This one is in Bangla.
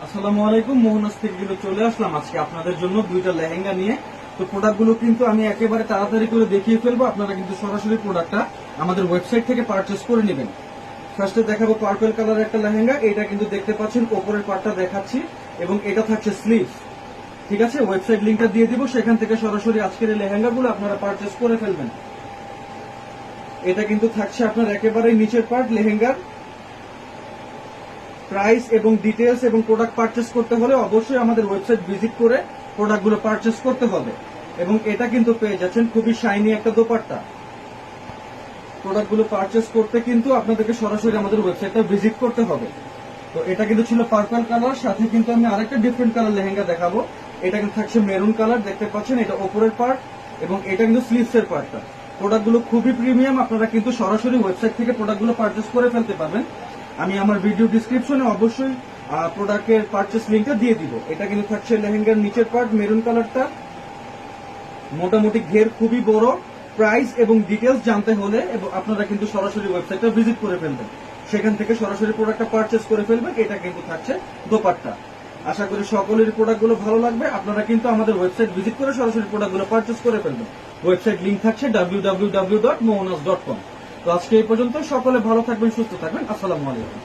আসসালামু আলাইকুম। মোহনাজ থেকে কিন্তু চলে আসলাম আজকে আপনাদের জন্য দুইটা লেহেঙ্গা নিয়ে। তো প্রোডাক্টগুলো কিন্তু আমি একেবারে তাড়াতাড়ি করে দেখিয়ে ফেলবো, আপনারা কিন্তু সরাসরি প্রোডাক্টটা আমাদের ওয়েবসাইট থেকে পারচেস করে নেবেন। ফার্স্টে দেখাবো পার্পল কালার একটা লেহেঙ্গা। এটা কিন্তু দেখতে পাচ্ছেন ওপরের পার্টটা দেখাচ্ছি এবং এটা থাকছে স্লিভ। ঠিক আছে, ওয়েবসাইট লিঙ্কটা দিয়ে দিব, সেখান থেকে সরাসরি আজকের এই লেহেঙ্গাগুলো আপনারা পারচেস করে ফেলবেন। এটা কিন্তু থাকছে আপনার একেবারে নিচের পার্ট লেহেঙ্গার। প্রাইস এবং ডিটেলস এবং প্রোডাক্ট পারচেস করতে হলে অবশ্যই আমাদের ওয়েবসাইট ভিজিট করে প্রোডাক্টগুলো পারচেস করতে হবে। এবং এটা কিন্তু পেয়ে যাচ্ছেন খুবই শাইনি একটা দোপাট্টা। প্রোডাক্টগুলো পারচেস করতে কিন্তু আপনাদেরকে সরাসরি আমাদের ওয়েবসাইটটা ভিজিট করতে হবে। তো এটা কিন্তু ছিল পার্পল কালার, সাথে কিন্তু আমি আরেকটা ডিফারেন্ট কালার লেহেঙ্গা দেখাবো। এটা কিন্তু থাকছে মেরুন কালার, দেখতে পাচ্ছেন এটা ওপরের পার্ট এবং এটা কিন্তু স্লিভস এর পার্টটা। প্রোডাক্টগুলো খুবই প্রিমিয়াম, আপনারা কিন্তু সরাসরি ওয়েবসাইট থেকে প্রোডাক্টগুলো পারচেস করে ফেলতে পারবেন। আমি আমার ভিডিও ডিসক্রিপশনে অবশ্যই প্রোডাক্টের পারচেস লিঙ্কটা দিয়ে দিব। এটা কিন্তু থাকছে লেহেঙ্গার নিচের পার্ট মেরুন কালারটা, মোটামুটি ঘের খুবই বড়। প্রাইস এবং ডিটেলস জানতে হলে এবং আপনারা কিন্তু সরাসরি ওয়েবসাইটটা ভিজিট করে ফেলবেন, সেখান থেকে সরাসরি প্রোডাক্টটা পারচেস করে ফেলবেন। এটা কিন্তু থাকছে দোপাট্টা। আশা করি সকলের প্রোডাক্টগুলো ভালো লাগবে। আপনারা কিন্তু আমাদের ওয়েবসাইট ভিজিট করে সরাসরি প্রোডাক্টগুলো পারচেস করে ফেলবেন। ওয়েবসাইট লিঙ্ক থাকছে www.mohonas.com। তো আজকে এই পর্যন্ত, সকলে ভালো থাকবেন, সুস্থ থাকবেন। আসসালামু আলাইকুম।